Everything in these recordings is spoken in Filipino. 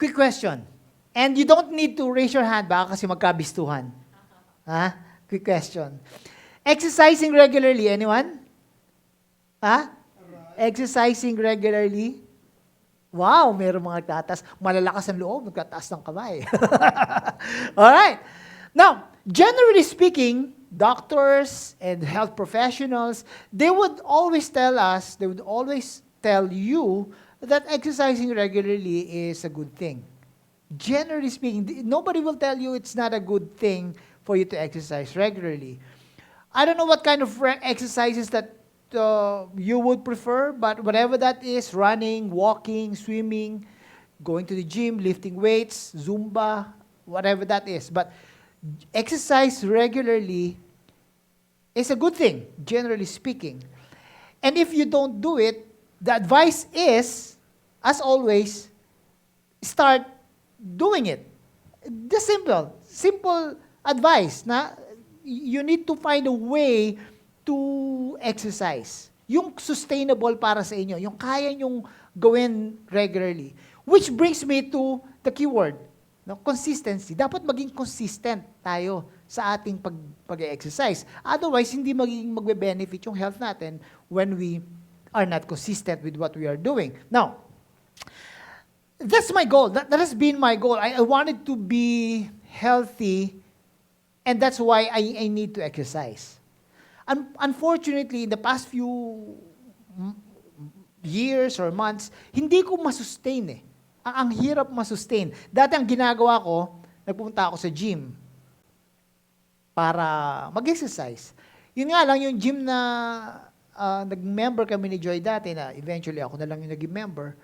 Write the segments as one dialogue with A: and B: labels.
A: Quick question. And you don't need to raise your hand, baka kasi magkabistuhan. Ha? Quick question. Exercising regularly, anyone? Ha? Exercising regularly? Wow, meron mga tatas. Malalakas ang loob, magtataas ng kamay. Alright. Now, generally speaking, doctors and health professionals, they would always tell you that exercising regularly is a good thing. Generally speaking, nobody will tell you it's not a good thing for you to exercise regularly. I don't know what kind of exercises that you would prefer, but whatever that is, running, walking, swimming, going to the gym, lifting weights, Zumba, whatever that is. But exercise regularly is a good thing, generally speaking. And if you don't do it, the advice is, as always, start doing it. Just simple advice na you need to find a way to exercise. Yung sustainable para sa inyo, yung kaya nyong gawin regularly. Which brings me to the keyword, no? Consistency. Dapat maging consistent tayo sa ating pag-exercise. Otherwise, hindi magiging magbe-benefit yung health natin when we are not consistent with what we are doing. Now, that's my goal. That has been my goal. I wanted to be healthy, and that's why I need to exercise. Unfortunately, in the past few years or months, hindi ko masustain eh. Ang hirap masustain. Dati ang ginagawa ko, nagpupunta ako sa gym para mag-exercise. Yun nga lang, yung gym na nag-member kami ni Joy dati, na eventually ako na lang yung naging member,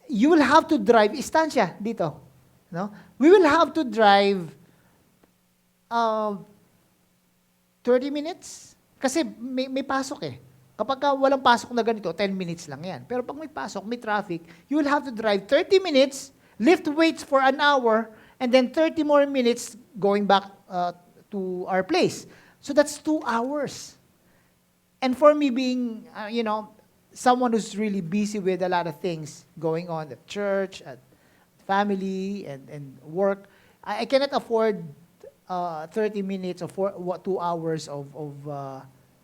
A: you will have to drive, istansya dito. No? We will have to drive 30 minutes? Kasi may pasok eh. Kapag walang pasok na ganito, 10 minutes lang yan. Pero pag may pasok, may traffic, you will have to drive 30 minutes, lift weights for an hour, and then 30 more minutes going back to our place. So that's 2 hours. And for me being, someone who's really busy with a lot of things going on at church, at family, and work, I cannot afford 30 minutes or 2 hours of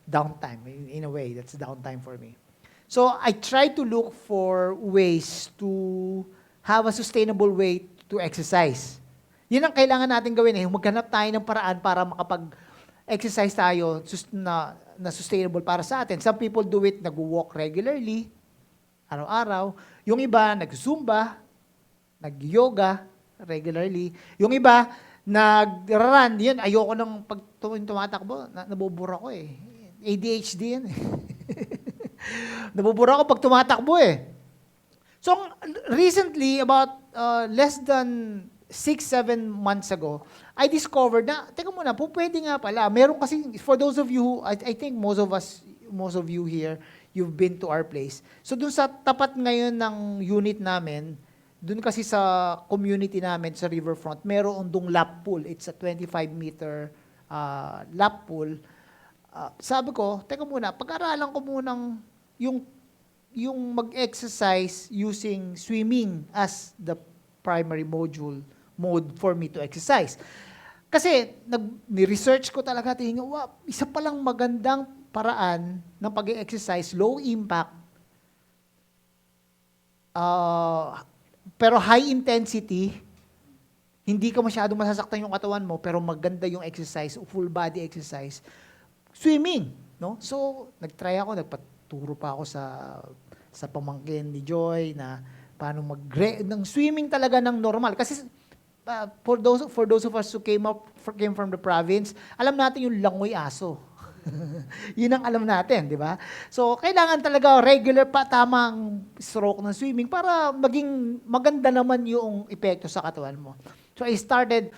A: downtime. In a way, that's downtime for me. So I try to look for ways to have a sustainable way to exercise. Yun ang kailangan natin gawin eh. Maghanap tayo ng paraan para makapag-exercise tayo na sustainable para sa atin. Some people do it, nag-walk regularly, araw-araw. Yung iba, nag-zumba, nag-yoga regularly. Yung iba, nag-run. Yun, ayoko nang pag tumatakbo, nabubura ko eh. ADHD yan eh. Nabubura ko pag tumatakbo eh. So, recently, about less than 6-7 months ago, I discovered na, teka muna, pwede nga pala. Meron kasi, for those of you, I think most of you here, you've been to our place. So, dun sa tapat ngayon ng unit namin, dun kasi sa community namin, sa riverfront, meron dong lap pool. It's a 25-meter lap pool. Sabi ko, teka muna, pag-aralan ko munang yung mag-exercise using swimming as the primary mode for me to exercise. Kasi, ni-research ko talaga, tingin, wow, isa palang magandang paraan ng pag-exercise, low impact, pero high intensity, hindi ka masyado masasaktan yung katawan mo, pero maganda yung exercise, full body exercise, swimming. No? So, nag-try ako, nagpaturo pa ako sa pamangkin ni Joy na paano ng swimming talaga ng normal. Kasi for those of us who came from the province, alam natin yung langoy aso. Yun ang alam natin, di ba? So, kailangan talaga regular pa tamang stroke ng swimming para maging maganda naman yung epekto sa katawan mo. So, I started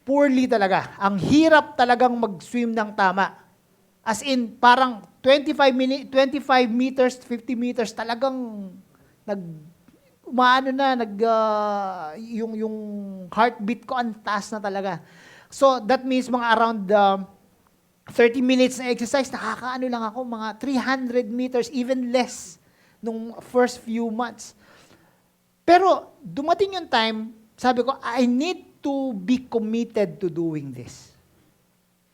A: poorly talaga. Ang hirap talagang mag-swim ng tama. As in, parang 25 meters, 50 meters, talagang yung heartbeat ko ang taas na talaga. So, that means mga around 30 minutes na exercise, nakakaano lang ako, mga 300 meters, even less, nung first few months. Pero dumating yung time, sabi ko, I need to be committed to doing this.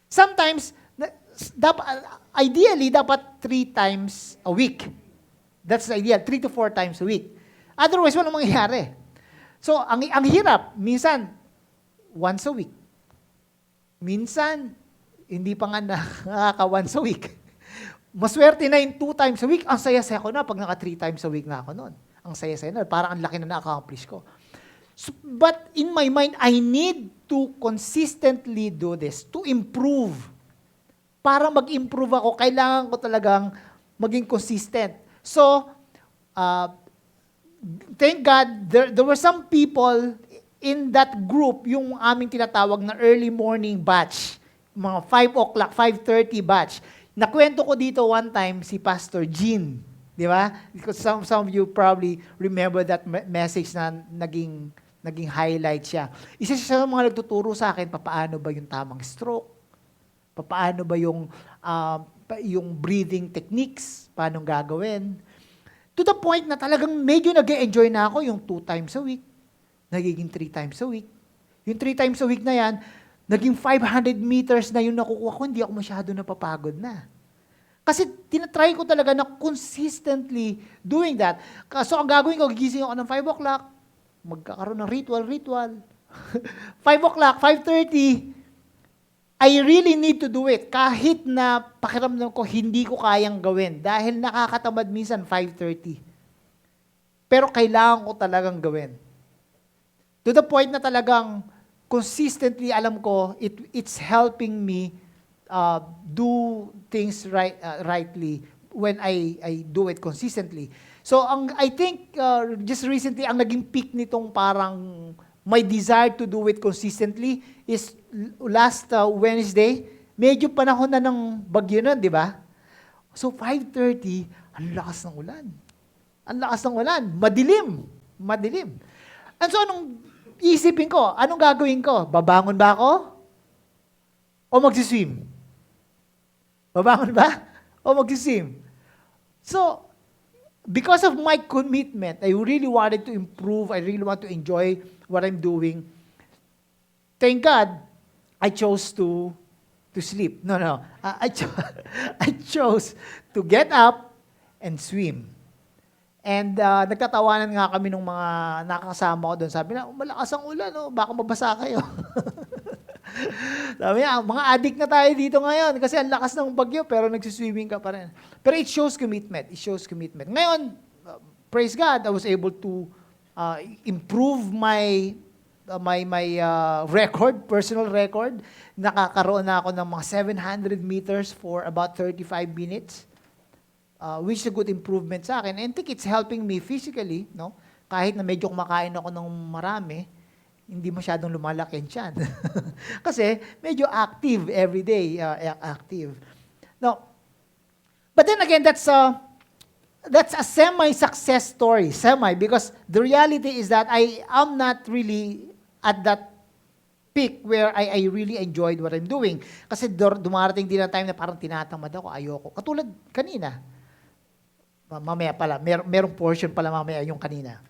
A: Sometimes, ideally, dapat 3 times a week. That's the ideal, 3 to 4 times a week. Otherwise, walang mangyayari. So, ang hirap, minsan, once a week. Minsan, hindi pa nga nakaka-once a week. Maswerte na yung 2 times a week. Ang saya-saya ko na pag naka 3 times a week na ako noon. Ang saya-saya na. Parang ang laki na na-accomplish ko. So, but in my mind, I need to consistently do this to improve. Para mag-improve ako, kailangan ko talagang maging consistent. So, thank God, there were some people in that group, yung aming tinatawag na early morning batch, mga 5 o'clock, 5:30 batch. Nakwento ko dito one time si Pastor Jean, di ba? Because some of you probably remember that message na naging highlight siya. Isa siya sa mga nagtuturo sa akin, paano ba yung tamang stroke? Paano ba yung breathing techniques? Paano gagawin? To the point na talagang medyo nag-enjoy na ako yung 2 times a week. Nagiging 3 times a week. Yung 3 times a week na yan, naging 500 meters na yung nakukuha ko, hindi ako masyado napapagod na. Kasi tinatry ko talaga na consistently doing that. So ang gagawin ko, gigising ako ng 5 o'clock, magkakaroon ng ritual. 5 o'clock, 5:30, I really need to do it. Kahit na pakiramdam ko, hindi ko kayang gawin. Dahil nakakatamad minsan 5:30. Pero kailangan ko talagang gawin. To the point na talagang consistently alam ko, it's helping me do things rightly when I do it consistently. So I think just recently, ang naging peak nitong parang my desire to do it consistently is last Wednesday. Medyo panahon na ng bagyo nun, di ba? So 5:30, ang lakas ng ulan. Ang lakas ng ulan. Madilim. And so anong isipin ko? Anong gagawin ko? Babangon ba ako? O magsiswim? Babangon ba? O magsiswim? So, because of my commitment, I really wanted to improve. I really want to enjoy what I'm doing. Thank God, I chose to sleep. No. I chose to get up and swim. And nagtatawanan nga kami ng mga nakakasama ko doon. Sabi na, malakas ang ulan, baka mabasa kayo. Sabi niya, mga addict na tayo dito ngayon kasi ang lakas ng bagyo pero nagsiswimming ka pa rin. Pero it shows commitment. Ngayon, praise God, I was able to improve my record, personal record. Nakakaroon na ako ng mga 700 meters for about 35 minutes. Which is a good improvement sa akin. And I think it's helping me physically, no? Kahit na medyo kumakain ako ng marami, hindi masyadong lumalaki ang tiyan. Kasi medyo active every day, active. Now, but then again, that's a semi-success story. Because the reality is that I am not really at that peak where I really enjoyed what I'm doing. Kasi dumarating din ang time na parang tinatamad ako, ayoko. Katulad kanina. Mamaya pala, merong portion pala mamaya yung kanina.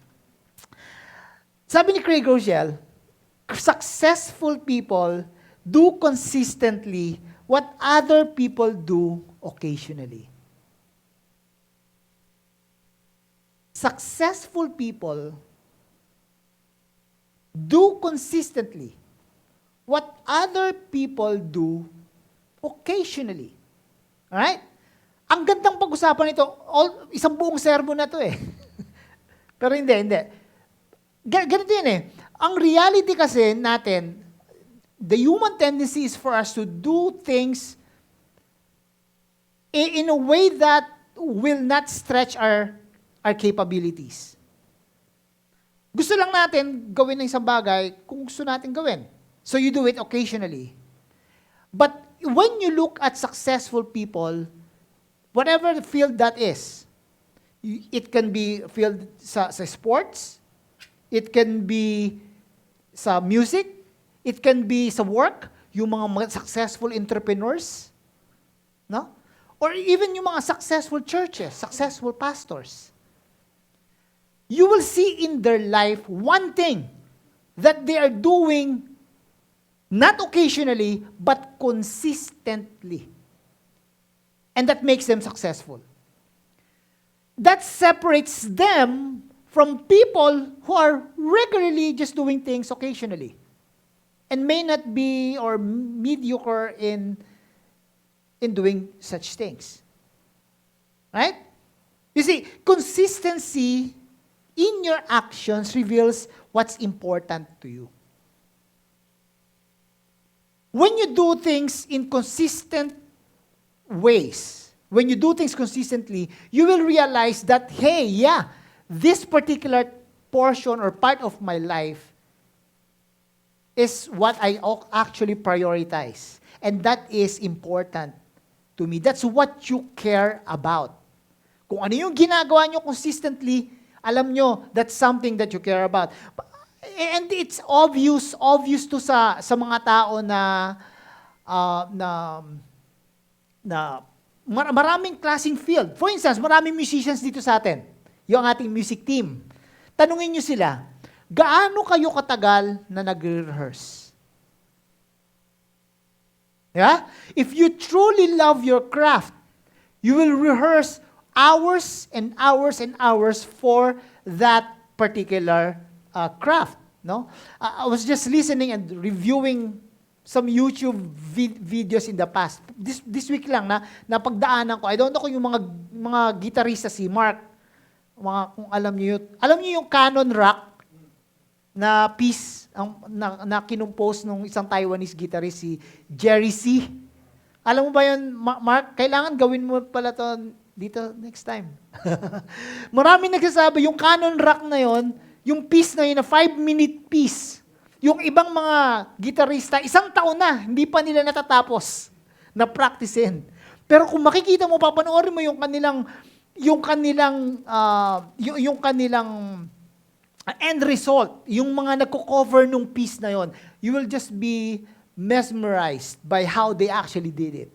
A: Sabi ni Craig Rochelle, successful people do consistently what other people do occasionally. Successful people do consistently what other people do occasionally. Alright? Ang gandang pag-usapan nito, isang buong sermon na to eh. Pero hindi. Ganito yun eh. Ang reality kasi natin, the human tendency is for us to do things in a way that will not stretch our capabilities. Gusto lang natin gawin ng isang bagay kung gusto natin gawin. So you do it occasionally. But when you look at successful people, whatever field that is, it can be field sa sports, it can be sa music, it can be sa work, yung mga successful entrepreneurs, no? Or even yung mga successful churches, successful pastors. you will see in their life one thing that they are doing not occasionally, but consistently. And that makes them successful. That separates them from people who are regularly just doing things occasionally and may not be or mediocre in doing such things. Right? You see, consistency in your actions reveals what's important to you. When you do things in consistent ways, when you do things consistently, you will realize that, hey, yeah, this particular portion or part of my life is what I actually prioritize. And that is important to me. That's what you care about. Kung ano yung ginagawa nyo consistently, alam nyo, that's something that you care about. And it's obvious to sa mga tao na maraming klaseng field. For instance, maraming musicians dito sa atin. Yung ating music team. Tanungin nyo sila, gaano kayo katagal na nag-rehearse? Yeah? If you truly love your craft, you will rehearse hours and hours and hours for that particular craft. No? I was just listening and reviewing some YouTube videos in the past. This week lang na napagdaanan ko. I don't know kung yung mga gitarista, si Mark, kung alam niyo yung Canon Rock na piece na kinumpose nung isang Taiwanese guitarist, si Jerry C. Alam mo ba yun, Mark? Kailangan gawin mo pala to dito next time. Maraming nagsasabi, yung Canon Rock na yon, yung piece na yun, na 5-minute piece, yung ibang mga gitarista, 1 taon na, hindi pa nila natatapos na practicein. Pero kung makikita mo, papanoorin mo yung kanilang end result, yung mga nagko-cover nung piece na yon, you will just be mesmerized by how they actually did it.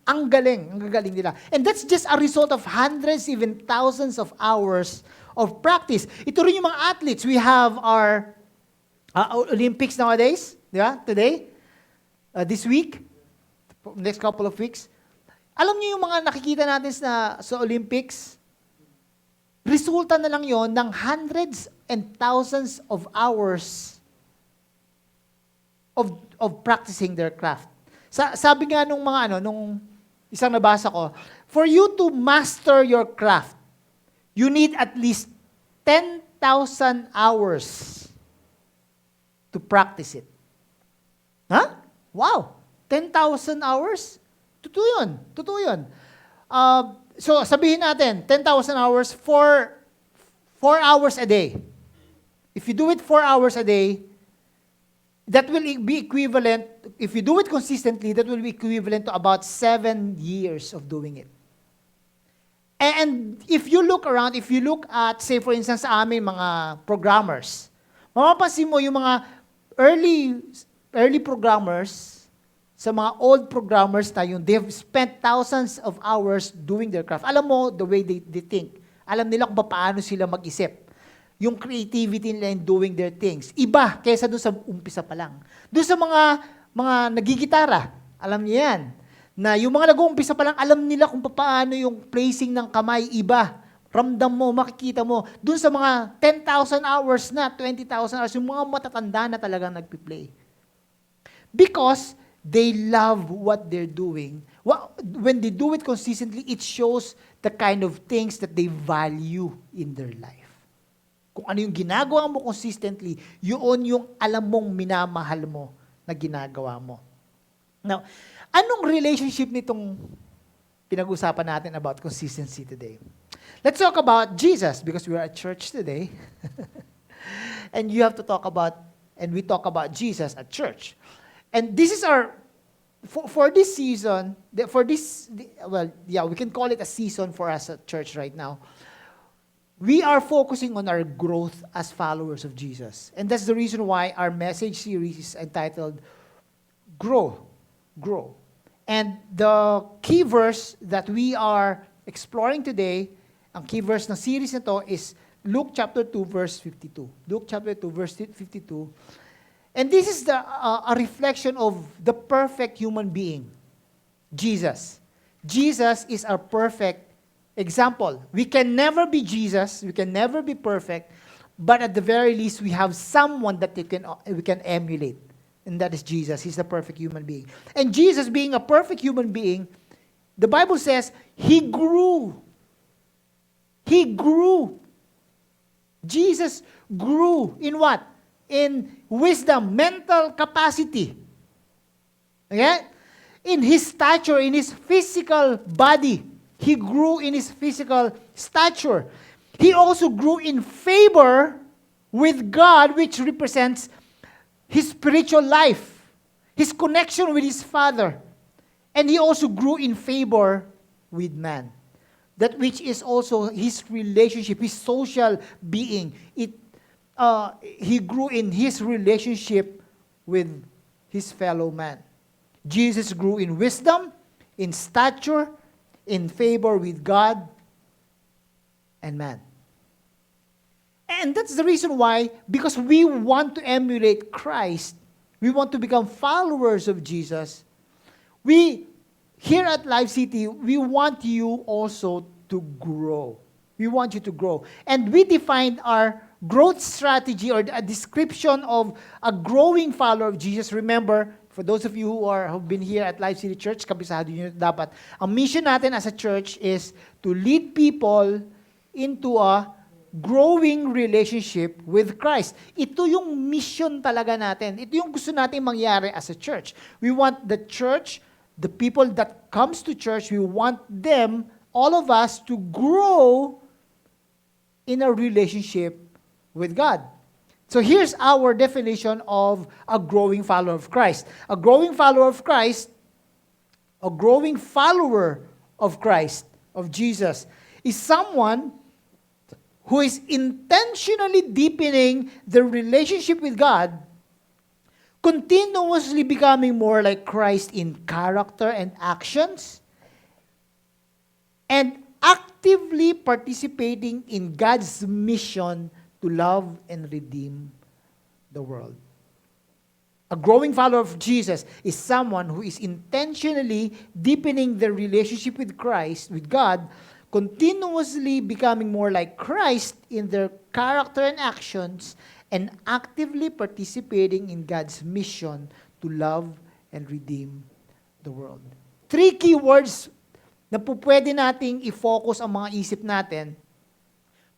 A: Ang gagaling nila. And that's just a result of hundreds, even thousands of hours of practice. Ito rin yung mga athletes. We have our Olympics nowadays, di ba? Today, this week, next couple of weeks. Alam niyo yung mga nakikita natin sa Olympics, resulta na lang yon ng hundreds and thousands of hours of practicing their craft. Sabi nga nung isang nabasa ko, for you to master your craft, you need at least 10,000 hours to practice it. Huh? Wow! 10,000 hours? Totoo yun. So, sabihin natin, 10,000 hours for 4 hours a day. If you do it 4 hours a day, that will be equivalent, if you do it consistently, that will be equivalent to about 7 years of doing it. And if you look around, if you look at, say for instance, sa amin mga programmers, mapapansin mo yung mga early programmers, sa mga old programmers na yun, they've spent thousands of hours doing their craft. Alam mo, the way they think. Alam nila kung paano sila mag-isip. Yung creativity nila in doing their things. Iba kaysa doon sa umpisa pa lang. Doon sa mga nagigitara, alam niyo yan, na yung mga nag-uumpisa pa lang, alam nila kung paano yung placing ng kamay, iba. Ramdam mo, makikita mo. Doon sa mga 10,000 hours na, 20,000 hours, yung mga matatanda na talagang nagpi-play. Because they love what they're doing. When they do it consistently, it shows the kind of things that they value in their life. Kung ano yung ginagawa mo consistently, yun yung alam mong minamahal mo na ginagawa mo. Now, anong relationship nitong pinag-usapan natin about consistency today? Let's talk about Jesus because we are at church today. And you have to talk about, and we talk about Jesus at church. And this is for this season, we can call it a season for us at church right now. We are focusing on our growth as followers of Jesus. And that's the reason why our message series is entitled Grow. And the key verse that we are exploring today, ang key verse ng series na to is Luke chapter 2, verse 52. Luke chapter 2, verse 52. And this is a reflection of the perfect human being, Jesus. Jesus is our perfect example. We can never be Jesus. We can never be perfect. But at the very least, we have someone that we can emulate. And that is Jesus. He's the perfect human being. And Jesus, being a perfect human being, the Bible says, He grew. He grew. Jesus grew in what? In wisdom, mental capacity. Okay? In His stature, in His physical body. He grew in His physical stature. He also grew in favor with God, which represents His spiritual life, His connection with His Father. And He also grew in favor with man. That which is also His relationship, His social being. He grew in His relationship with His fellow man. Jesus grew in wisdom, in stature, in favor with God and man. And that's the reason why, because we want to emulate Christ, we want to become followers of Jesus, here at Life City, we want you also to grow. We want you to grow. And we defined our growth strategy or a description of a growing follower of Jesus. Remember, for those of you who've been here at Life City Church, kabisado nyo dapat. Ang mission natin as a church is to lead people into a growing relationship with Christ. Ito yung mission talaga natin. Ito yung gusto natin mangyari as a church. We want the church, the people that comes to church, we want them, all of us, to grow in a relationship with God. So here's our definition of a growing follower of Christ. A growing follower of Christ, a growing follower of Christ, of Jesus, is someone who is intentionally deepening the relationship with God, continuously becoming more like Christ in character and actions, and actively participating in God's mission to love and redeem the world. A growing follower of Jesus is someone who is intentionally deepening their relationship with Christ, with God, continuously becoming more like Christ in their character and actions, and actively participating in God's mission to love and redeem the world. 3 key words na pwede nating i-focus ang mga isip natin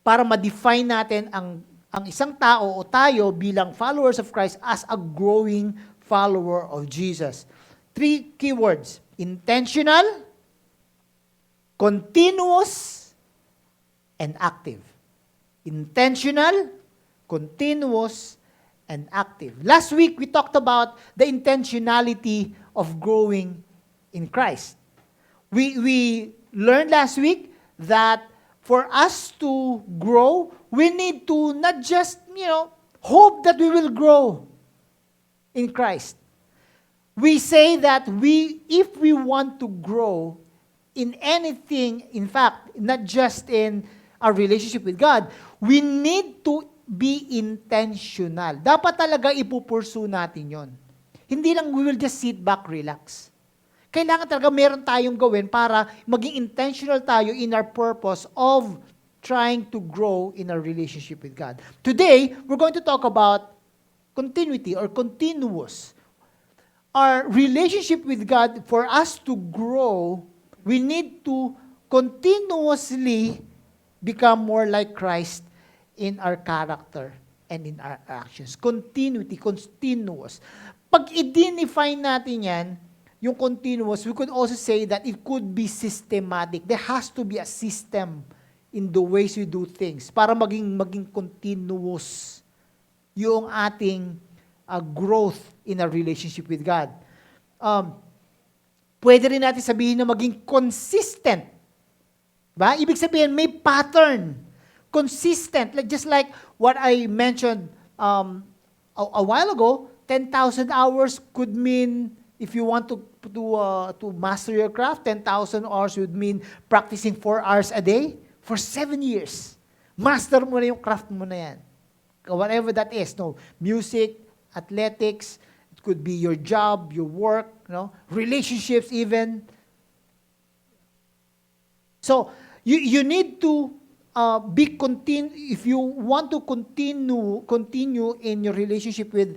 A: para ma-define natin ang isang tao o tayo bilang followers of Christ as a growing follower of Jesus. 3 key words: intentional, continuous, and active. Intentional, continuous, and active. Last week, we talked about the intentionality of growing in Christ. We learned last week that for us to grow, we need to not just, hope that we will grow in Christ. We say that if we want to grow in anything, in fact, not just in our relationship with God, we need to be intentional. Dapat talaga ipupursue natin yon. Hindi lang we will just sit back, relax. Kailangan talaga meron tayong gawin para maging intentional tayo in our purpose of trying to grow in our relationship with God. Today, we're going to talk about continuity or continuous. Our relationship with God, for us to grow, we need to continuously become more like Christ in our character and in our actions. Continuity, continuous. Pag i-define natin yan, yung continuous, we could also say that it could be systematic. There has to be a system in the ways we do things para maging continuous yung ating growth in a relationship with God. Pwede rin natin sabihin na maging consistent. Ba? Ibig sabihin, may pattern. Consistent. Just like what I mentioned a while ago, 10,000 hours could mean, if you want to master your craft, 10,000 hours would mean practicing 4 hours a day for 7 years. Master mo na yung craft mo na yan. Whatever that is, no, music, athletics, it could be your job, your work, no, relationships even. So, you need to if you want to continue in your relationship with,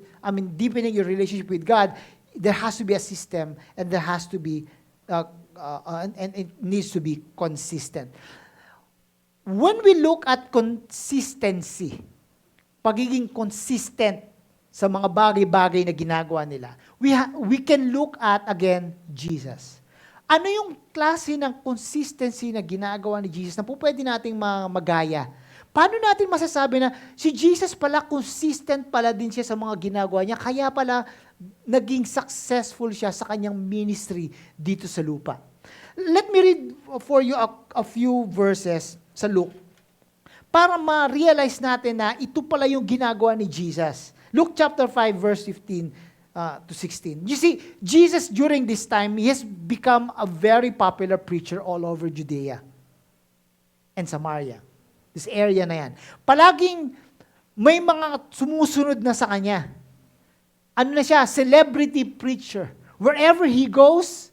A: deepening your relationship with God, there has to be a system, and there has to be, and it needs to be consistent. When we look at consistency, pagiging consistent sa mga bagay-bagay na ginagawa nila, we can look at, again, Jesus. Ano yung klase ng consistency na ginagawa ni Jesus na po pwede nating magaya? Paano natin masasabi na si Jesus pala, consistent pala din siya sa mga ginagawa niya, kaya pala naging successful siya sa kanyang ministry dito sa lupa? Let me read for you a few verses sa Luke para ma-realize natin na ito pala yung ginagawa ni Jesus. Luke chapter 5, verse 15 to 16. You see, Jesus during this time, he has become a very popular preacher all over Judea and Samaria. This area na yan. Palaging may mga sumusunod na sa kanya. Ano na siya? Celebrity preacher. Wherever he goes,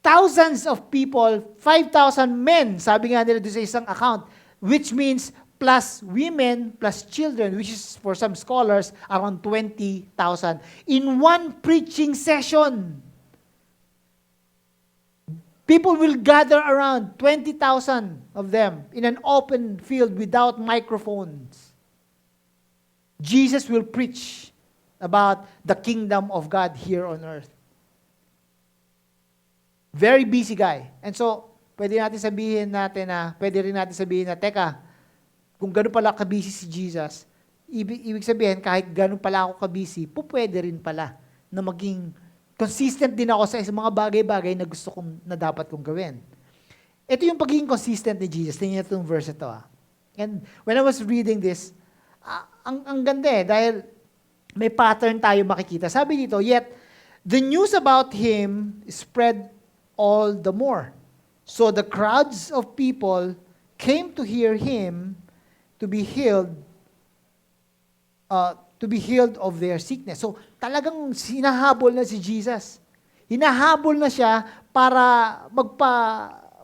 A: thousands of people, 5,000 men, sabi nga nila doon sa isang account, which means plus women, plus children, which is for some scholars, around 20,000, in one preaching session. People will gather around 20,000 of them in an open field without microphones. Jesus will preach about the kingdom of God here on earth. Very busy guy. And so, pwede rin natin sabihin na, teka, kung gano'n pala kabisi si Jesus, ibig sabihin, kahit gano'n pala ako kabisi, pwede rin pala na maging consistent din ako sa mga bagay-bagay na na dapat kong gawin. Ito yung pagiging consistent ni Jesus. Tingnan niyo itong verse ito. And when I was reading this, ang ganda dahil may pattern tayo makikita. Sabi dito, yet the news about him spread all the more. So the crowds of people came to hear him to be healed of their sickness. So talagang hinahabol na si Jesus. Hinahabol na siya para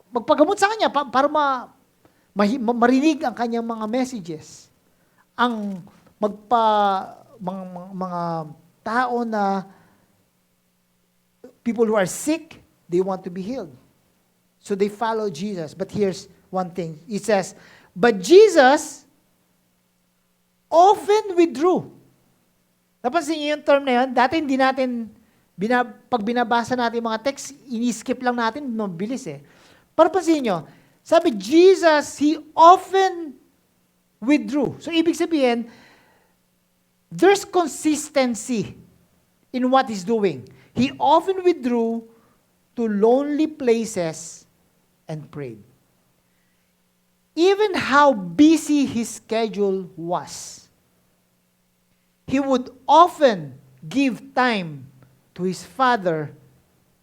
A: magpagamot sa kanya, para marinig ang kanyang mga messages. Ang mga tao na people who are sick, they want to be healed. So they follow Jesus. But here's one thing. It says, but Jesus often withdrew. Napansin niyo yung term na yun? Dati hindi natin, pag binabasa natin mga text, ini-skip lang natin, mabilis Para pansin niyo, sabi, Jesus, he often withdrew. So ibig sabihin, there's consistency in what he's doing. He often withdrew to lonely places and prayed. Even how busy his schedule was, he would often give time to his Father.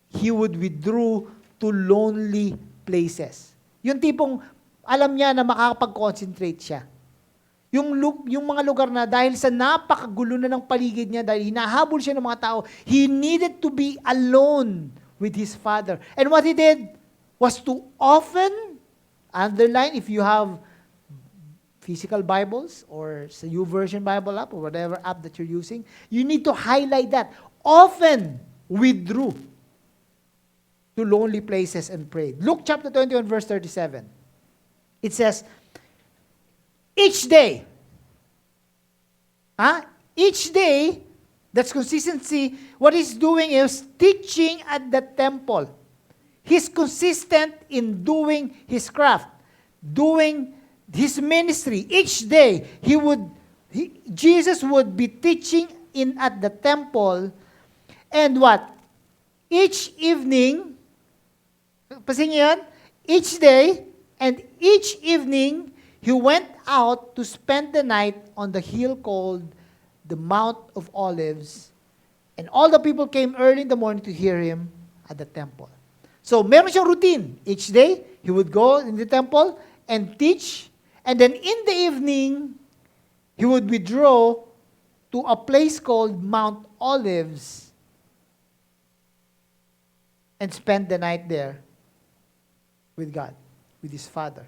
A: He would withdraw to lonely places. Yung tipong alam niya na makakapag-concentrate siya. Yung mga lugar na dahil sa napakagulo na ng paligid niya, dahil hinahabol siya ng mga tao, he needed to be alone with his Father. And what he did was to often underline, if you have physical Bibles or sa YouVersion Bible app or whatever app that you're using, you need to highlight that. Often withdrew to lonely places and prayed. Luke chapter 21, verse 37. It says, each day, that's consistency, what he's doing is teaching at the temple. He's consistent in doing his craft, doing his ministry. Each day, Jesus would be teaching at the temple, and what? Each evening, pasin niyo yan? Each day, and each evening, he went out to spend the night on the hill called the Mount of Olives, and all the people came early in the morning to hear him at the temple. So, meron siyang routine. Each day, he would go in the temple and teach, And then in the evening, he would withdraw to a place called Mount Olives and spend the night there with God, with his Father.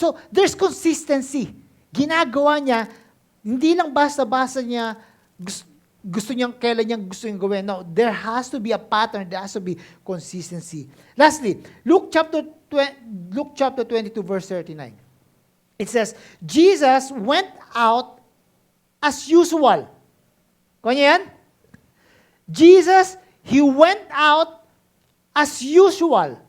A: So, there's consistency. Ginagawa niya, hindi lang basta-basta niya, gusto niyang, kailan niyang gusto niyang gawin. No, there has to be a pattern, there has to be consistency. Lastly, Luke chapter 22, verse 39. It says, Jesus went out as usual. Kanya yan? Jesus, he went out as usual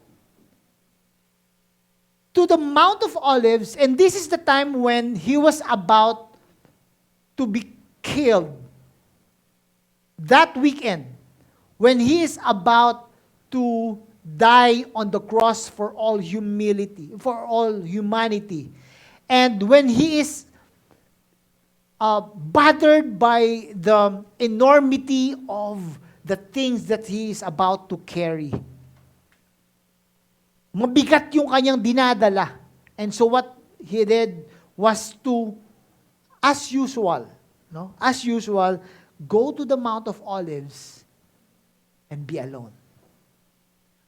A: to the Mount of Olives, and this is the time when he was about to be killed. That weekend, when he is about to die on the cross for all humility, for all humanity, and when he is bothered by the enormity of the things that he is about to carry. Mabigat yung kanyang dinadala. And so what he did was to, as usual, go to the Mount of Olives and be alone.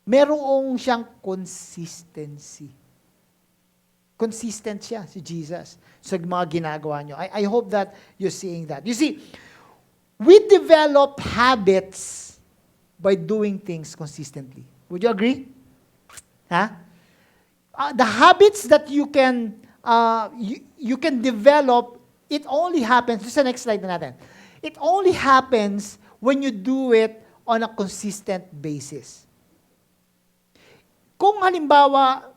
A: Merong siyang consistency. Consistent siya, si Jesus, sa mga ginagawa niyo. I hope that you're seeing that. You see, we develop habits by doing things consistently. Would you agree? Huh? The habits that you can develop, it only happens, just the next slide na natin. It only happens when you do it on a consistent basis. Kung halimbawa,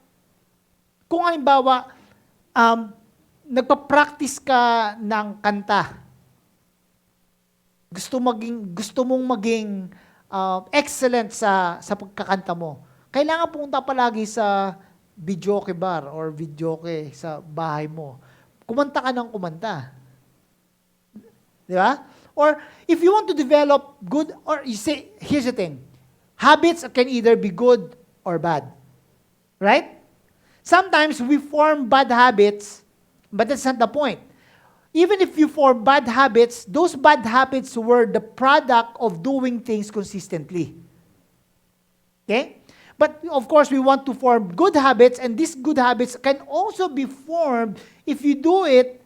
A: nagpa-practice ka ng kanta, gusto mong maging excellent sa pagkakanta mo, kailangan pumunta palagi sa videoke bar or videoke sa bahay mo. Kumanta ka ng kumanta. Di ba? Or if you want to develop good, or you say, here's the thing, habits can either be good or bad. Right? Sometimes we form bad habits, but that's not the point. Even if you form bad habits, those bad habits were the product of doing things consistently. Okay? But of course, we want to form good habits, and these good habits can also be formed if you do it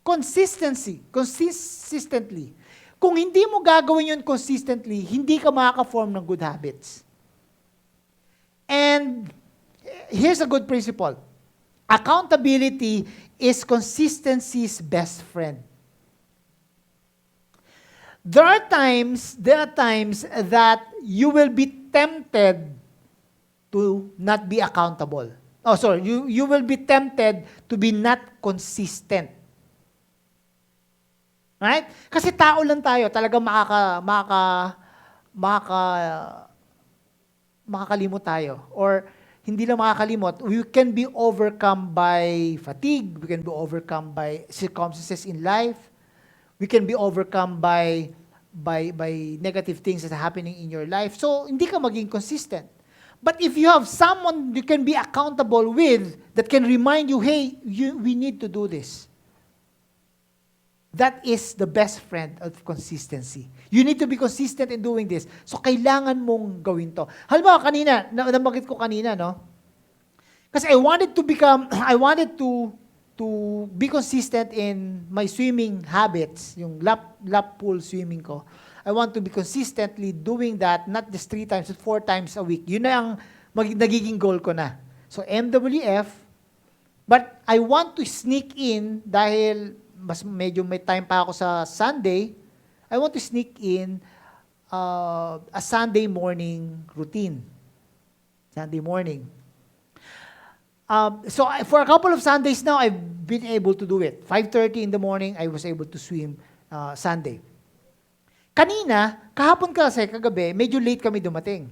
A: consistently. Kung hindi mo gagawin yun consistently, hindi ka makaka-form ng good habits. And here's a good principle. Accountability is consistency's best friend. There are times that you will be tempted to not be accountable. You will be tempted to be not consistent. Right? Kasi tao lang tayo, talagang makakalimot tayo. Or hindi lang makakalimot, we can be overcome by fatigue, we can be overcome by circumstances in life, we can be overcome by negative things that are happening in your life. So, hindi ka maging consistent. But if you have someone you can be accountable with that can remind you, hey, we need to do this. That is the best friend of consistency. You need to be consistent in doing this. So, kailangan mong gawin to. Halimbawa, kanina, nabanggit ko kanina, no? Kasi I wanted to be consistent in my swimming habits, yung lap pool swimming ko. I want to be consistently doing that, not just 3 times, but 4 times a week. Yun na ang nagiging goal ko na. So, MWF, but I want to sneak in, dahil medyo may time pa ako sa Sunday, I want to sneak in a Sunday morning routine. Sunday morning. So, for a couple of Sundays now, I've been able to do it. 5:30 in the morning, I was able to swim Sunday. Kahapon kasi, kagabi, medyo late kami dumating.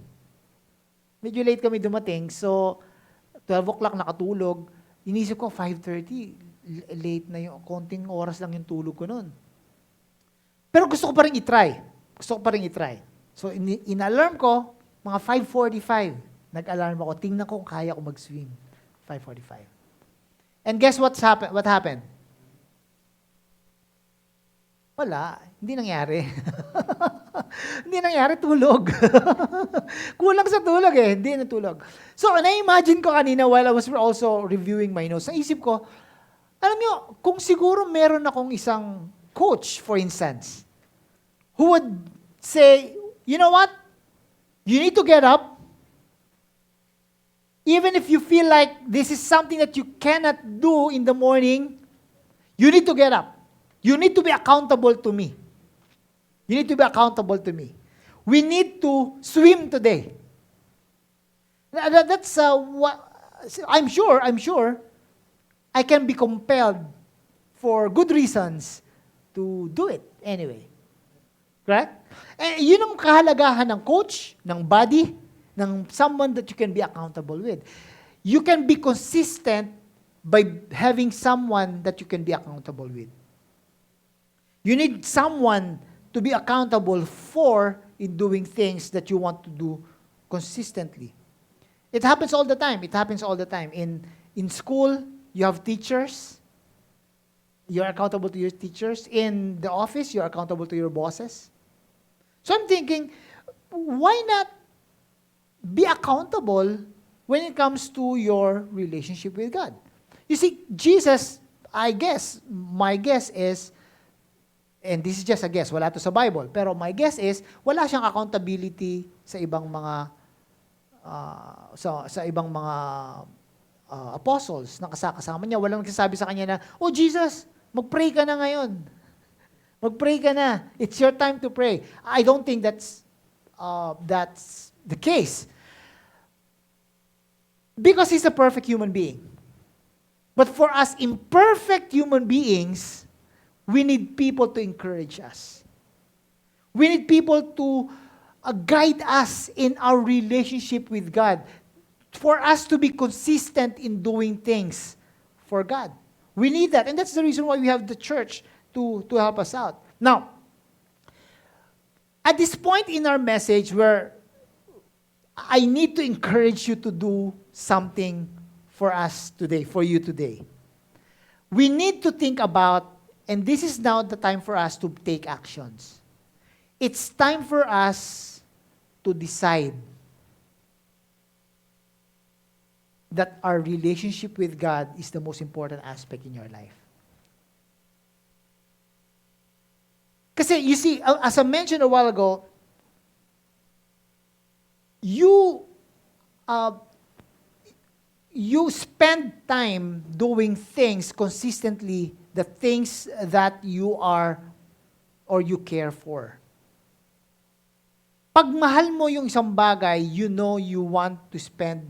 A: So, 12 o'clock nakatulog. Inisip ko, 5:30, late na yung, konting oras lang yung tulog ko noon. Pero gusto ko pa rin i-try. So, in-alarm ko, mga 5:45, nag-alarm ako, tingnan ko kung kaya ko mag-swim. 5:45. And guess what happened? Wala. Hindi nangyari. Hindi nangyari, tulog. Kulang sa tulog eh. Hindi natulog. So, na-imagine ko kanina while I was also reviewing my notes, naisip ko, alam nyo, kung siguro meron akong isang coach, for instance, who would say, you know what? You need to get up. Even if you feel like this is something that you cannot do in the morning, you need to get up. You need to be accountable to me. You need to be accountable to me. We need to swim today. That's what I'm sure I can be compelled for good reasons to do it anyway. Correct? Eh, yun ang kahalagahan ng coach, ng buddy, ng someone that you can be accountable with. You can be consistent by having someone that you can be accountable with. You need someone to be accountable for in doing things that you want to do consistently. It happens all the time. It happens all the time. In school, you have teachers. You're accountable to your teachers. In the office, you're accountable to your bosses. So I'm thinking, why not be accountable when it comes to your relationship with God? You see, Jesus, my guess is, and this is just a guess, wala to sa Bible, pero my guess is, wala siyang accountability sa ibang mga sa ibang mga apostles na kasama niya. Walang nagsasabi sa kanya na, oh Jesus, mag-pray ka na ngayon. Mag-pray ka na. It's your time to pray. I don't think that's the case. Because he's a perfect human being. But for us imperfect human beings, we need people to encourage us. We need people to guide us in our relationship with God. For us to be consistent in doing things for God. We need that. And that's the reason why we have the church to help us out. Now, at this point in our message where I need to encourage you to do something for us today, for you today. We need to think about, and this is now the time for us to take actions. It's time for us to decide that our relationship with God is the most important aspect in your life. Kasi you see, as I mentioned a while ago, you spend time doing things consistently, the things that you are or you care for. Pag mahal mo yung isang bagay, you know you want to spend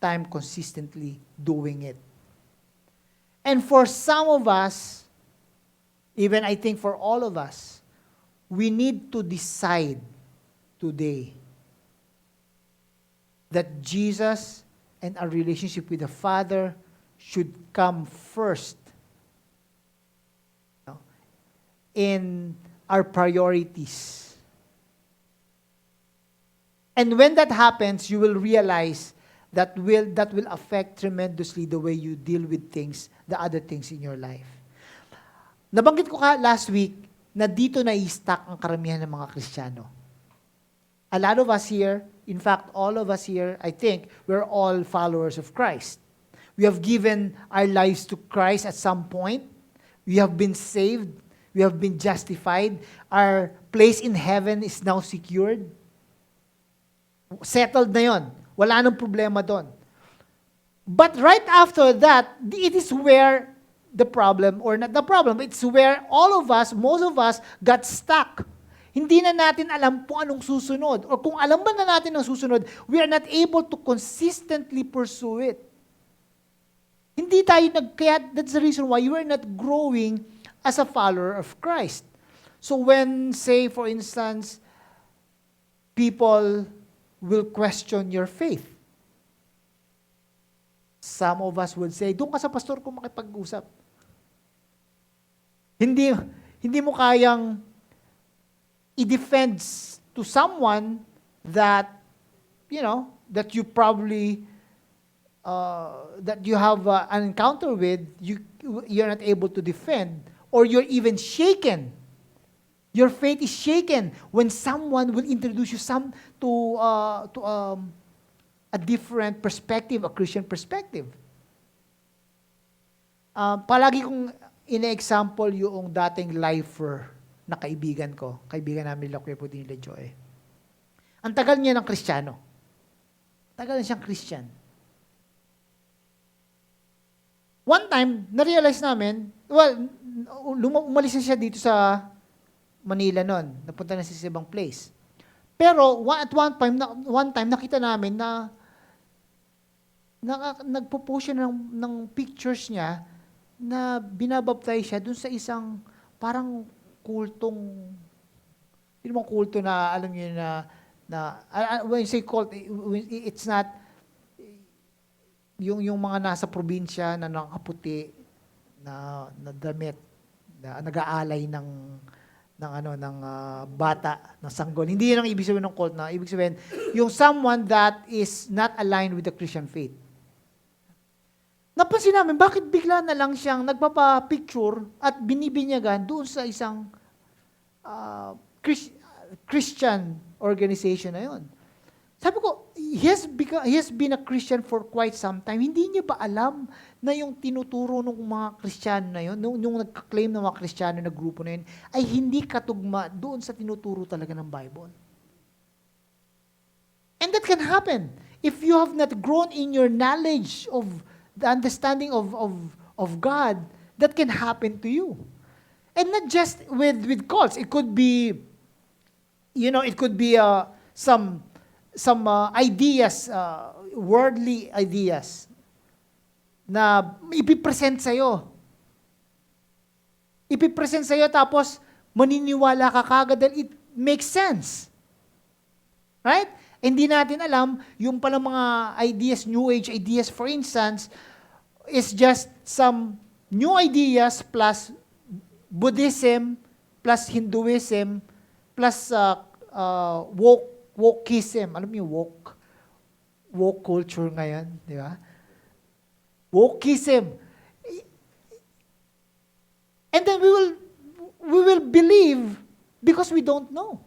A: time consistently doing it. And for some of us, even I think for all of us, we need to decide today that Jesus and our relationship with the Father should come first in our priorities. And when that happens, you will realize that will affect tremendously the way you deal with things, the other things in your life. Nabanggit ko last week na dito na-i-stuck ang karamihan ng mga Kristiyano. A lot of us here, in fact, all of us here, I think, we're all followers of Christ. We have given our lives to Christ at some point. We have been saved. We have been justified. Our place in heaven is now secured. Settled na yon. Wala nang problema doon. But right after that, it is where the problem, or not the problem, it's where all of us, most of us, got stuck. Hindi na natin alam kung anong susunod. Or kung alam ba na natin ang susunod, we are not able to consistently pursue it. Hindi tayo kaya that's the reason why you are not growing as a follower of Christ. So when, say, for instance, people will question your faith. Some of us would say, doon ka sa pastor kung makipag-usap. Hindi mo kayang i-defend to someone that, that you probably that you have an encounter with, you're not able to defend, or you're even shaken. Your faith is shaken when someone will introduce you to a different perspective, a Christian perspective. Palagi kong ina-example yung dating lifer na kaibigan ko. Kaibigan namin nila Kuya Puding nila Joy. Ang tagal niya ng Kristiyano. Tagal na siyang Christian. One time, na-realize namin, umalis na siya dito sa Manila noon. Napunta na siya sa ibang place. Pero at one time nakita namin na nagpo-post siya ng pictures niya na binabaptize siya dun sa isang parang kultong, hindi naman kulto na, alam niyo when you say cult, it's not yung mga nasa probinsya na nakaputi na damit na nag-aalay ng bata, ng sanggol. Hindi yun ang ibig sabihin ng cult na. Ibig sabihin, yung someone that is not aligned with the Christian faith. Napansin namin, bakit bigla na lang siyang nagpapa-picture at binibinyagan doon sa isang Christian organization na yun. Sabi ko, he has been a Christian for quite some time. Hindi niya ba alam na yung tinuturo ng mga Kristiyano na yun, yung nagka-claim ng mga Kristiyano na grupo na yun, ay hindi katugma doon sa tinuturo talaga ng Bible? And that can happen. If you have not grown in your knowledge of the understanding of God, that can happen to you. And not just with cults. It could be, some ideas, worldly ideas, na ipipresent sa'yo. Ipipresent sa'yo, tapos maniniwala ka kagad dahil it makes sense. Right? Hindi natin alam, yung palang mga ideas, New Age ideas, for instance, is just some new ideas plus Buddhism, plus Hinduism, plus wokeism. Alam niyo woke culture ngayon, di ba? Wokeism. And then we will believe because we don't know.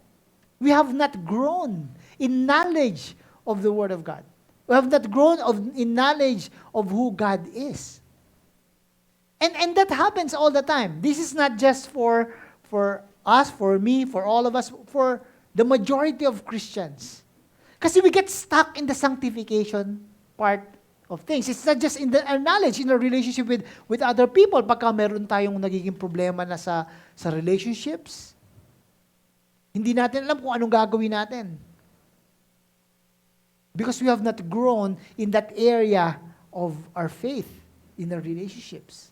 A: We have not grown in knowledge of the Word of God. We have not grown in knowledge of who God is. And that happens all the time. This is not just for us, for me, for all of us, for the majority of Christians. Kasi we get stuck in the sanctification part of things. It's not just in our knowledge, in our relationship with other people. Pagka meron tayong nagiging problema na sa relationships, hindi natin alam kung anong gagawin natin. Because we have not grown in that area of our faith, in our relationships.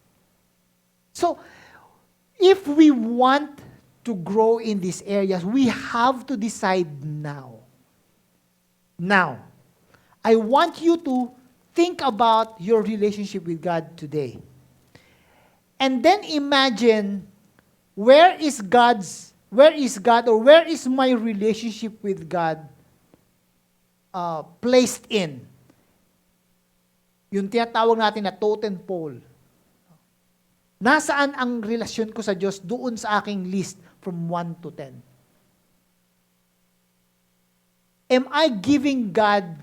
A: So, if we want to grow in these areas, we have to decide now. Now, I want you to think about your relationship with God today. And then imagine, where is God, or where is my relationship with God placed in? Yung tinatawag natin na totem pole. Nasaan ang relasyon ko sa Diyos doon sa aking list from 1 to 10? Am I giving God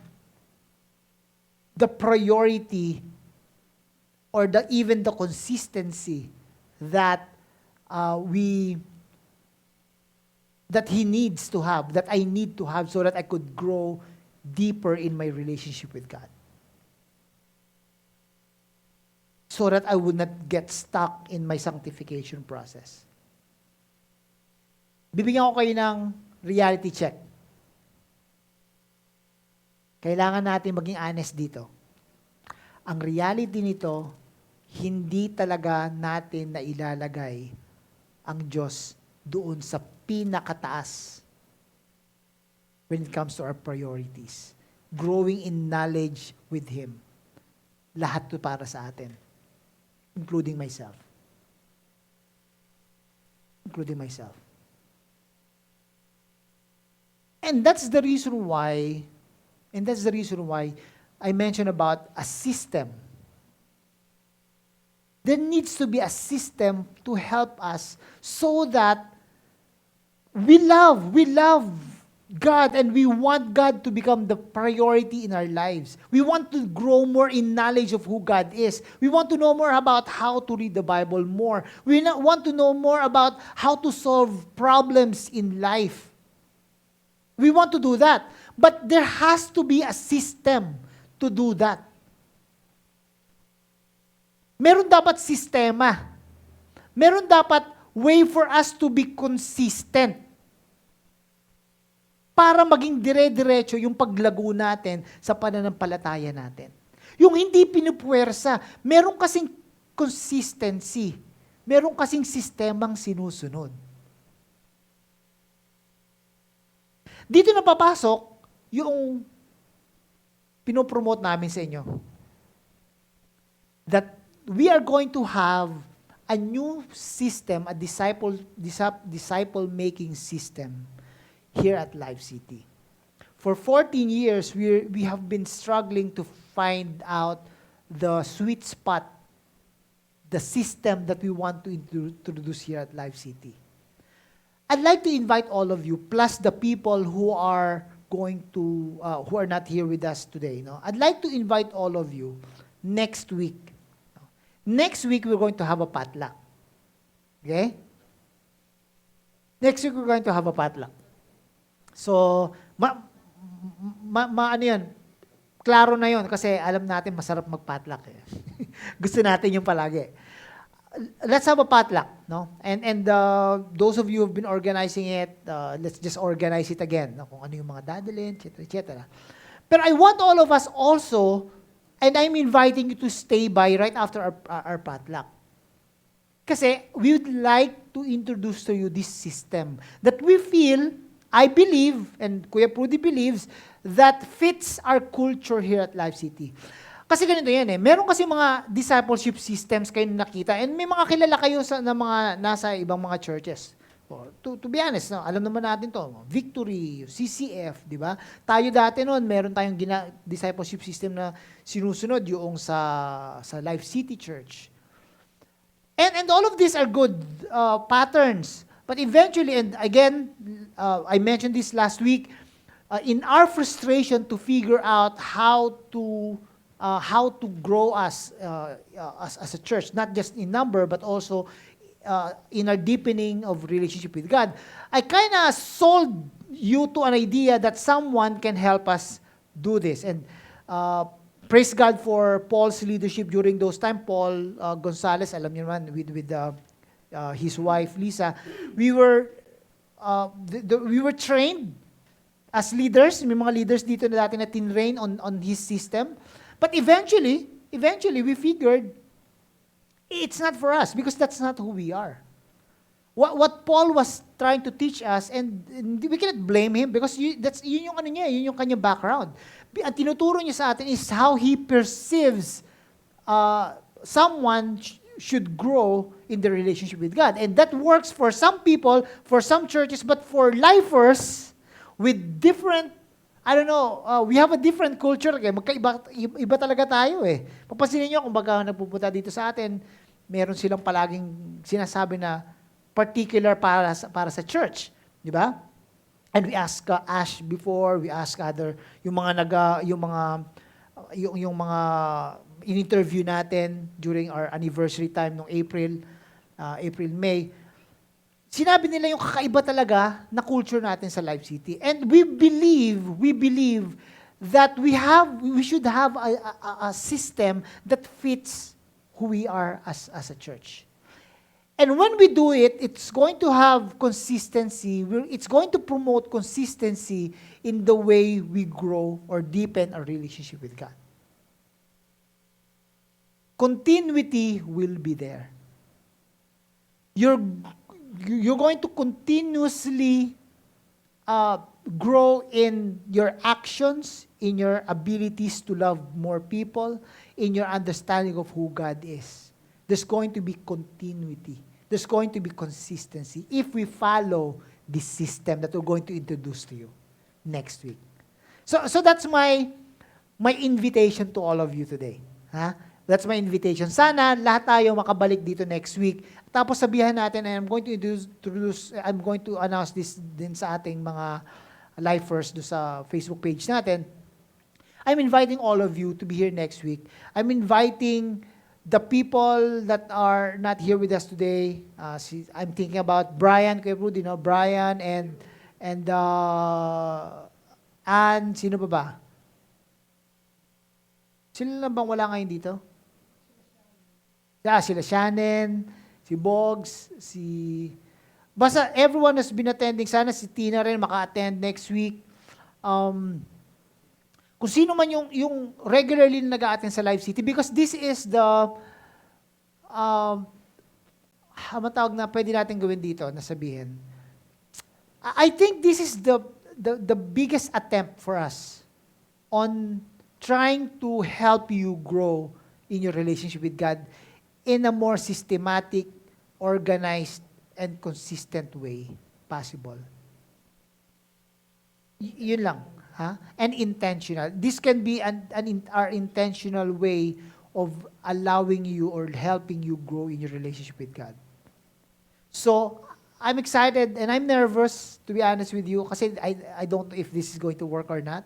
A: the priority or even the consistency that He needs to have, that I need to have so that I could grow deeper in my relationship with God? So that I would not get stuck in my sanctification process. Bibigyan ko kayo ng reality check. Kailangan natin maging honest dito. Ang reality nito, hindi talaga natin na ilalagay ang Diyos doon sa pinakataas when it comes to our priorities. Growing in knowledge with Him. Lahat to para sa atin. Including myself. Including myself. And that's the reason why I mentioned about a system. There needs to be a system to help us so that we love God, and we want God to become the priority in our lives. We want to grow more in knowledge of who God is. We want to know more about how to read the Bible more. We want to know more about how to solve problems in life. We want to do that. But there has to be a system to do that. Meron dapat sistema. Meron dapat way for us to be consistent para maging dire-diretso yung paglago natin sa pananampalataya natin. Yung hindi pinupuwersa, meron kasing consistency. Meron kasing sistemang sinusunod. Dito na papasok yung pinopromote namin sa inyo. That we are going to have a new system, a disciple-making system here at Life City. For 14 years, we have been struggling to find out the sweet spot, the system that we want to introduce here at Life City. I'd like to invite all of you, plus the people who are who are not here with us today. No? I'd like to invite all of you next week. Next week, we're going to have a potluck. Okay? Next week, we're going to have a potluck. So, ano yan? Klaro na yon kasi alam natin masarap mag-potluck. Eh. Gusto natin yung palagi. Let's have a potluck, no? And those of you who've been organizing it, let's just organize it again. No? Kung ano yung mga dadalhin, etc. But I want all of us also, and I'm inviting you to stay by right after our potluck. Kasi we would like to introduce to you this system that we feel, I believe, and Kuya Prudy believes, that fits our culture here at Life City. Kasi ganito yan eh. Meron kasi mga discipleship systems kayo nakita, and may mga kilala kayo na mga nasa ibang mga churches. To be honest, no, alam naman natin to. Victory, CCF, di ba? Tayo dati noon, meron tayong discipleship system na sinusunod yung sa Life City Church. And all of these are good patterns. But eventually, and again, I mentioned this last week, in our frustration to figure out how to grow us as a church, not just in number, but also in our deepening of relationship with God, I kind of sold you to an idea that someone can help us do this. And praise God for Paul's leadership during those times. Paul Gonzalez, alam niyo naman, with his wife Lisa, we were trained as leaders. May mga leaders dito na dati na tinrain on his system. But eventually we figured it's not for us because that's not who we are. What Paul was trying to teach us, and we cannot blame him because yun yung ano niya, yun yung kanyang background. Ang tinuturo niya sa atin is how he perceives someone should grow in the relationship with God. And that works for some people, for some churches, but for lifers with different, I don't know, we have a different culture. Iba talaga tayo eh. Papansinin nyo kung baga nagpupunta dito sa atin, meron silang palaging sinasabi na particular para sa church. Di ba? And we ask Ash before, we ask other, yung mga in-interview natin during our anniversary time noong April-May, sinabi nila yung kakaiba talaga na culture natin sa Life City. And we believe that we should have a system that fits who we are as a church. And when we do it, it's going to have consistency. It's going to promote consistency in the way we grow or deepen our relationship with God. Continuity will be there. You're going to continuously grow in your actions, in your abilities to love more people, in your understanding of who God is. There's going to be continuity. There's going to be consistency if we follow this system that we're going to introduce to you next week. So that's my my invitation to all of you today. Ha? That's my invitation. Sana lahat tayo makabalik dito next week. Tapos sabihan natin, and I'm going to announce this din sa ating mga lifers do sa Facebook page natin. I'm inviting all of you to be here next week. I'm inviting the people that are not here with us today. I'm thinking about Brian, Kuya Rudy, Brian and Ann, sino ba? Sila lang bang wala ngayon dito? Sila Shannon, si Boggs, basta everyone has been attending. Sana si Tina rin maka-attend next week. Kung sino man yung regularly nag-a-attend sa Live City, because this is the matawag na pwede natin gawin dito na sabihin. I think this is the biggest attempt for us on trying to help you grow in your relationship with God in a more systematic, organized, and consistent way possible. Yun lang. And intentional. This can be our intentional way of allowing you or helping you grow in your relationship with God. So, I'm excited and I'm nervous, to be honest with you, kasi I don't know if this is going to work or not.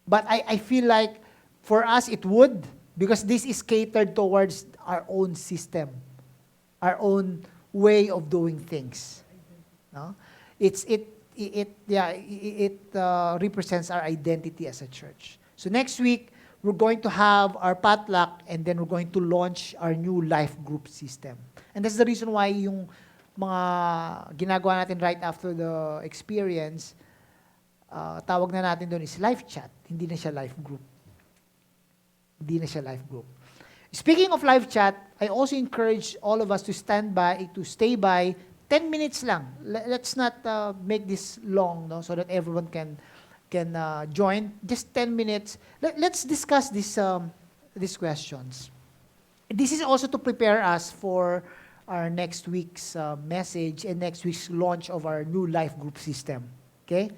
A: But I feel like for us it would, because this is catered towards our own system, our own way of doing things. No? It represents our identity as a church. So next week, we're going to have our potluck and then we're going to launch our new life group system. And that's the reason why yung mga ginagawa natin right after the experience, tawag na natin doon is live chat. Hindi na siya live group. Hindi na siya live group. Speaking of live chat, I also encourage all of us to stay by 10 minutes lang. Let's not make this long, no, so that everyone can join. Just 10 minutes. Let's discuss these questions. This is also to prepare us for our next week's message and next week's launch of our new life group system. Okay?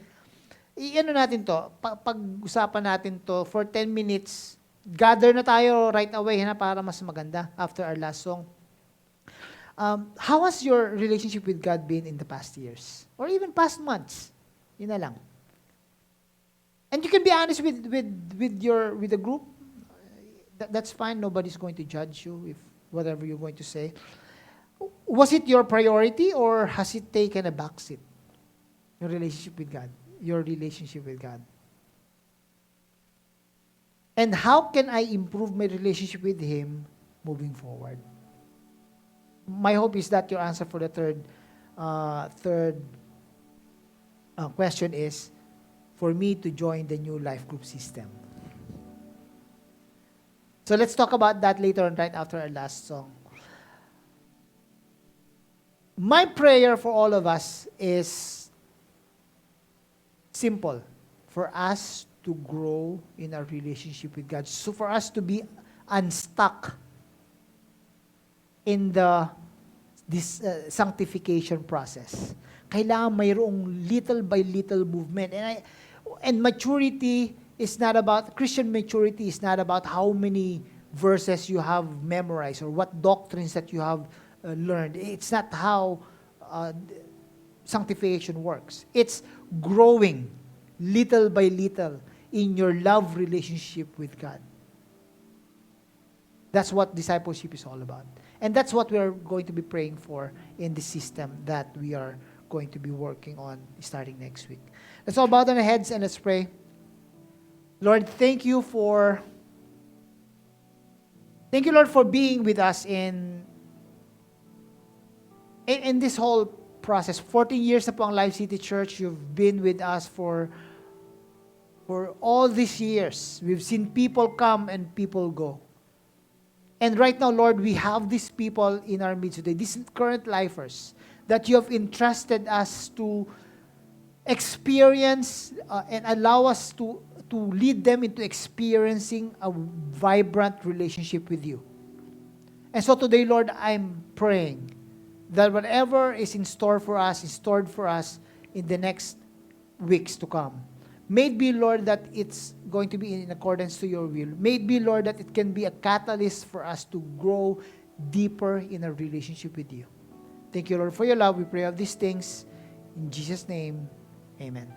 A: Iano natin to, pag-usapan natin to for 10 minutes. Gather na tayo right away para mas maganda after our last song. How has your relationship with God been in the past years? Or even past months? Yun na lang. And you can be honest with the group. That's fine. Nobody's going to judge you if whatever you're going to say. Was it your priority or has it taken a backseat? Your relationship with God. Your relationship with God. And how can I improve my relationship with Him moving forward? My hope is that your answer for the third question is for me to join the new life group system. So let's talk about that later on, right after our last song. My prayer for all of us is simple. For us to grow in our relationship with God. So for us to be unstuck in this sanctification process. Kailangan mayroong little by little movement. And maturity is not about, Christian maturity is not about how many verses you have memorized or what doctrines that you have learned. It's not how sanctification works. It's growing little by little in your love relationship with God. That's what discipleship is all about. And that's what we are going to be praying for in the system that we are going to be working on starting next week. Let's all bow down our heads and let's pray. Lord, thank you, Lord, for being with us in this whole process. 14 years na po ang Live City Church. You've been with us for all these years. We've seen people come and people go. And right now, Lord, we have these people in our midst today, these current lifers, that you have entrusted us to experience and allow us to lead them into experiencing a vibrant relationship with you. And so today, Lord, I'm praying that whatever is in store for us, is stored for us in the next weeks to come, May it be, Lord, that it's going to be in accordance to your will. May it be, Lord, that it can be a catalyst for us to grow deeper in our relationship with you. Thank you, Lord, for your love. We pray of these things. In Jesus' name, amen.